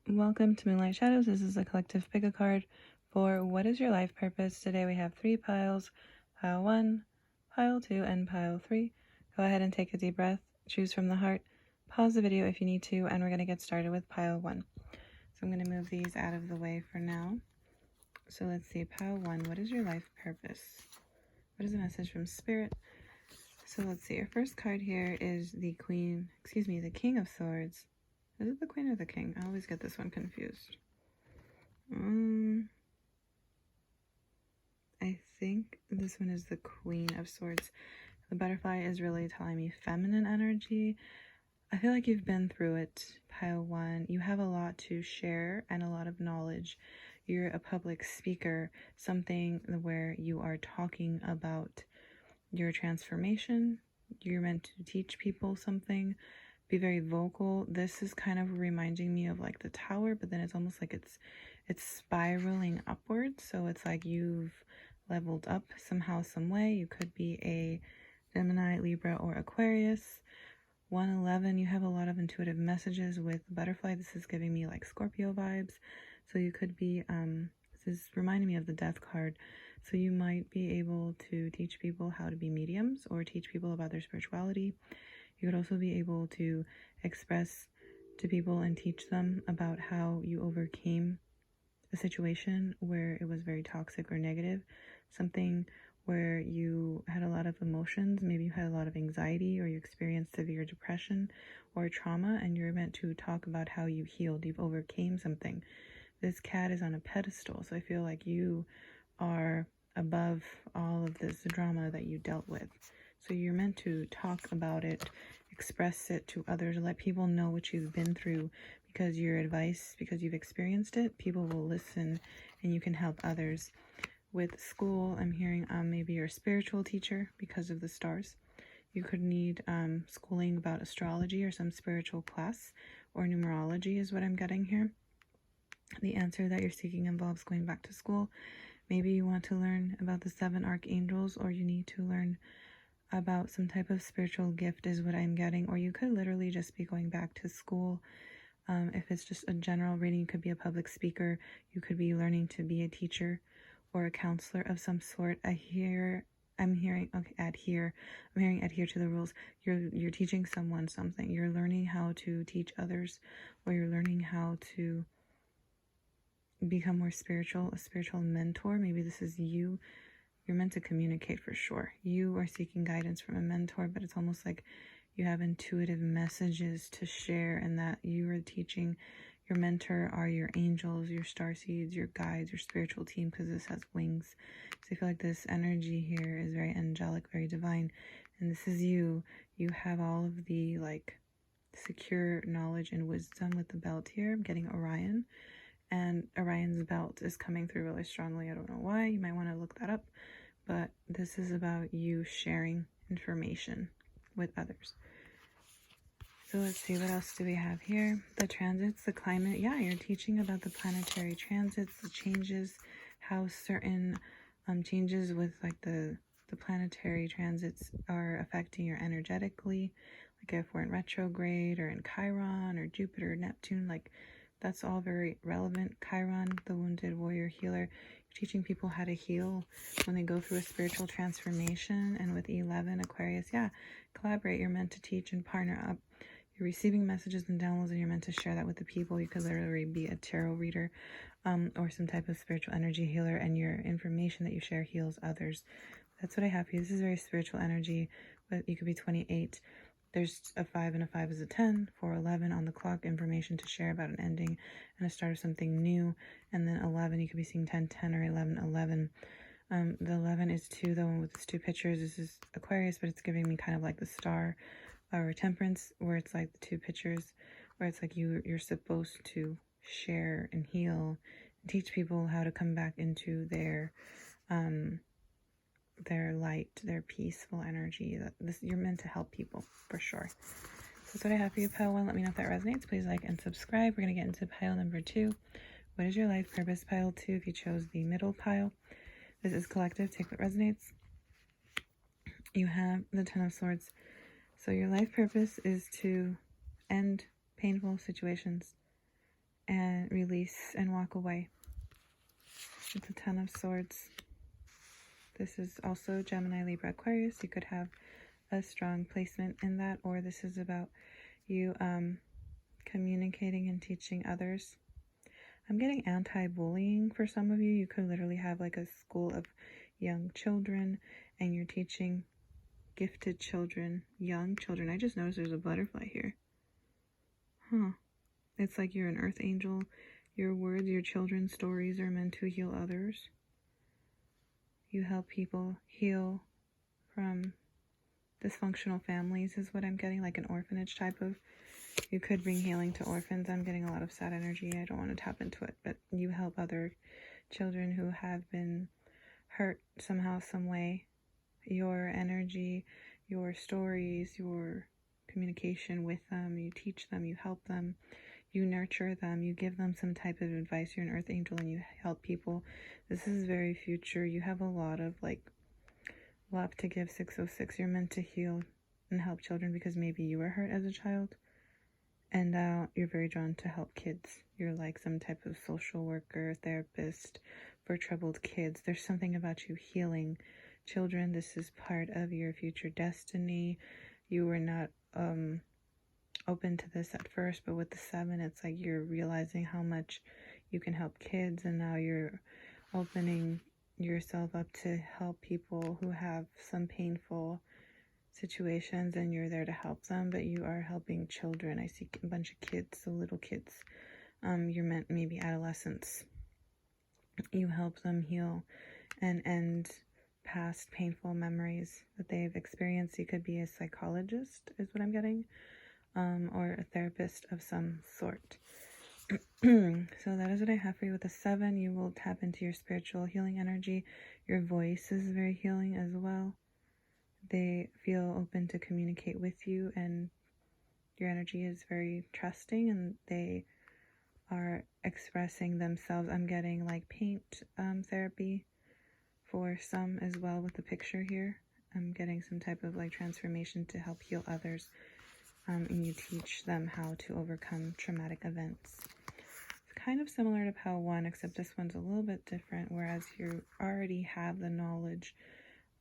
Welcome to Moonlight Shadows. This is a collective pick a card for what is your life purpose. Today we have 3 piles, pile 1, pile 2, and pile 3. Go ahead and take a deep breath, choose from the heart, pause the video if you need to, and we're going to get started with pile 1. So I'm going to move these out of the way for now. So let's see, pile 1, what is your life purpose? What is the message from Spirit? So let's see, your first card here is the King of Swords. Is it the Queen or the King? I always get this one confused. I think this one is the Queen of Swords. The butterfly is really telling me feminine energy. I feel like you've been through it, pile 1. You have a lot to share and a lot of knowledge. You're a public speaker, something where you are talking about your transformation. You're meant to teach people something. Be very vocal. This is kind of reminding me of like the tower, but then it's almost like it's spiraling upwards. So it's like you've leveled up somehow, some way. You could be a Gemini, Libra, or Aquarius. 111, you have a lot of intuitive messages with butterfly. This is giving me like Scorpio vibes. So you could be, this is reminding me of the death card. So you might be able to teach people how to be mediums or teach people about their spirituality. You could also be able to express to people and teach them about how you overcame a situation where it was very toxic or negative, something where you had a lot of emotions, maybe you had a lot of anxiety or you experienced severe depression or trauma, and you're meant to talk about how you healed, you've overcame something. This cat is on a pedestal, so I feel like you are above all of this drama that you dealt with. So you're meant to talk about it, express it to others, let people know what you've been through, because your advice, because you've experienced it, people will listen and you can help others. With school, I'm hearing maybe you're a spiritual teacher because of the stars. You could need schooling about astrology or some spiritual class, or numerology is what I'm getting here. The answer that you're seeking involves going back to school. Maybe you want to learn about the 7 archangels, or you need to learn about some type of spiritual gift is what I'm getting. Or you could literally just be going back to school. If it's just a general reading, you could be a public speaker. You could be learning to be a teacher or a counselor of some sort. I'm hearing adhere to the rules. You're teaching someone something. You're learning how to teach others, or you're learning how to become more spiritual, a spiritual mentor. Maybe this is you. You're meant to communicate for sure. You are seeking guidance from a mentor, but it's almost like you have intuitive messages to share, and that you are teaching. Your mentor are your angels, your star seeds, your guides, your spiritual team, because this has wings. So I feel like this energy here is very angelic, very divine, and this is you. You have all of the like secure knowledge and wisdom with the belt here. I'm getting Orion, and Orion's belt is coming through really strongly. I don't know why. You might want to look that up, but this is about you sharing information with others. So let's see, what else do we have here? The transits, the climate. Yeah, you're teaching about the planetary transits, the changes, how certain changes with like the planetary transits are affecting you energetically. Like if we're in retrograde or in Chiron or Jupiter, Neptune, like that's all very relevant. Chiron, the wounded warrior healer. You're teaching people how to heal when they go through a spiritual transformation. And with 11, Aquarius, yeah, collaborate. You're meant to teach and partner up. You're receiving messages and downloads, and you're meant to share that with the people. You could literally be a tarot reader or some type of spiritual energy healer, and your information that you share heals others. That's what I have for you. This is very spiritual energy, but you could be 28. There's a 5, and a 5 is a 10. 411 on the clock, information to share about an ending and a start of something new. And then 11, you could be seeing 10, 10, or 11, 11. The 11 is 2, the one with its 2 pictures. This is Aquarius, but it's giving me kind of like the star or Temperance, where it's like the 2 pictures, where it's like you're supposed to share and heal and teach people how to come back into their light, their peaceful energy. You're meant to help people for sure. So that's what I have for you, pile 1. Let me know if that resonates. Please like and subscribe. We're going to get into pile number 2. What is your life purpose? Pile 2, if you chose the middle pile. This is collective. Take what resonates. You have the 10 of Swords. So your life purpose is to end painful situations and release and walk away. It's a 10 of Swords. This is also Gemini, Libra, Aquarius. You could have a strong placement in that, or this is about you communicating and teaching others. I'm getting anti-bullying for some of you. You could literally have like a school of young children and you're teaching gifted children, young children. I just noticed there's a butterfly here. It's like you're an earth angel. Your words, your children's stories are meant to heal others. You help people heal from dysfunctional families is what I'm getting, like an orphanage type of. You could bring healing to orphans. I'm getting a lot of sad energy. I don't want to tap into it, but you help other children who have been hurt somehow, some way. Your energy, your stories, your communication with them, you teach them, you help them, you nurture them, you give them some type of advice. You're an earth angel and you help people. This is very future. You have a lot of like love to give. 606. You're meant to heal and help children because maybe you were hurt as a child. And you're very drawn to help kids. You're like some type of social worker, therapist for troubled kids. There's something about you healing children. This is part of your future destiny. You were not open to this at first, but with the 7, it's like you're realizing how much you can help kids, and now you're opening yourself up to help people who have some painful situations, and you're there to help them, but you are helping children. I see a bunch of kids, so little kids. You're meant maybe adolescents. You help them heal and end past painful memories that they've experienced. You could be a psychologist, is what I'm getting, or a therapist of some sort. So that is what I have for you with the 7. You will tap into your spiritual healing energy. Your voice is very healing as well. They feel open to communicate with you, and your energy is very trusting, and they are expressing themselves. I'm getting like paint therapy for some as well with the picture here. I'm getting some type of like transformation to help heal others, and you teach them how to overcome traumatic events. It's kind of similar to Pile 1, except this one's a little bit different, whereas you already have the knowledge,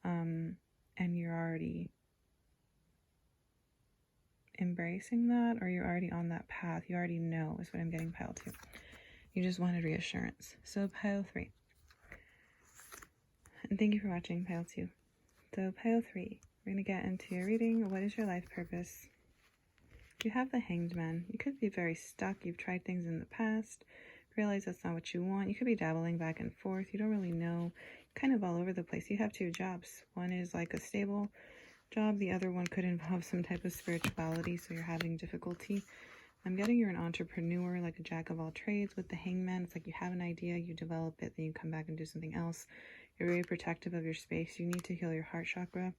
and you're already embracing that, or you're already on that path. You already know is what I'm getting. Pile 2. You just wanted reassurance. So Pile 3. And thank you for watching Pile 2. So Pile 3, we're going to get into your reading. What is your life purpose? You have the Hanged Man. You could be very stuck. You've tried things in the past, realize that's not what you want. You could be dabbling back and forth. You don't really know. Kind of all over the place. You have 2 jobs. One is like a stable job. The other one could involve some type of spirituality, so you're having difficulty. I'm getting you're an entrepreneur, like a jack of all trades with the Hangman. It's like you have an idea, you develop it, then you come back and do something else. You're very protective of your space. You need to heal your heart chakra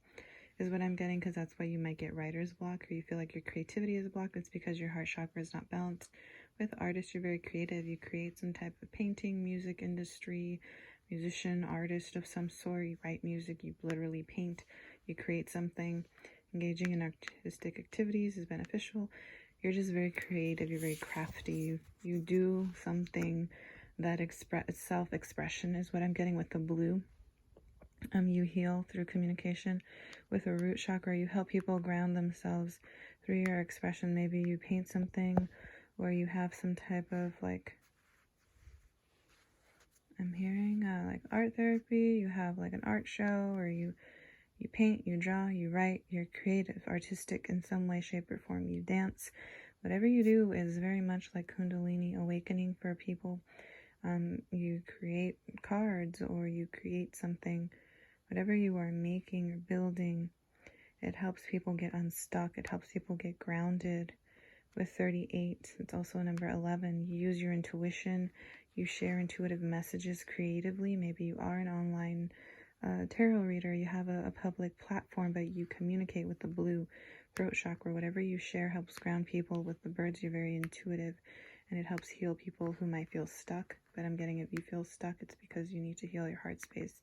is what I'm getting, because that's why you might get writer's block, or you feel like your creativity is blocked. It's because your heart chakra is not balanced. With artists, you're very creative. You create some type of painting, music industry, musician, artist of some sort. You write music, you literally paint, you create something. Engaging in artistic activities is beneficial. You're just very creative. You're very crafty. You do something that self-expression is what I'm getting with the blue. You heal through communication. With a root chakra, you help people ground themselves through your expression. Maybe you paint something, or you have some type of like, I'm hearing like art therapy. You have like an art show, or you paint, you draw, you write. You're creative, artistic in some way, shape, or form. You dance. Whatever you do is very much like Kundalini awakening for people. You create cards, or you create something. Whatever you are making or building, it helps people get unstuck. It helps people get grounded. With 38, it's also number 11. You use your intuition. You share intuitive messages creatively. Maybe you are an online tarot reader. You have a public platform, but you communicate with the blue throat chakra. Whatever you share helps ground people. With the birds, you're very intuitive, and it helps heal people who might feel stuck. But I'm getting, if you feel stuck, it's because you need to heal your heart space.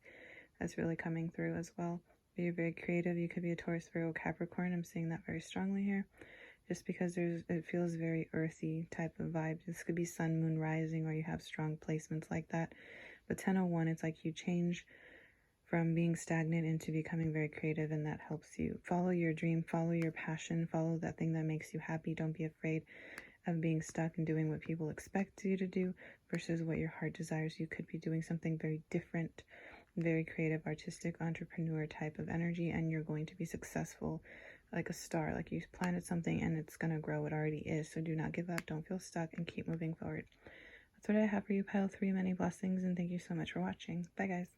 That's really coming through as well. But you're very creative. You could be a Taurus, Virgo, Capricorn. I'm seeing that very strongly here. just because it feels very earthy type of vibe. This could be sun, moon, rising, or you have strong placements like that. But 1001, it's like you change from being stagnant into becoming very creative, and that helps you follow your dream, follow your passion, follow that thing that makes you happy. Don't be afraid of being stuck and doing what people expect you to do versus what your heart desires. You could be doing something very different, very creative, artistic, entrepreneur type of energy, and you're going to be successful like a star. Like you planted something and it's going to grow. It already is. So do not give up. Don't feel stuck and keep moving forward. That's what I have for you, Pile 3. Many blessings, and thank you so much for watching. Bye, guys.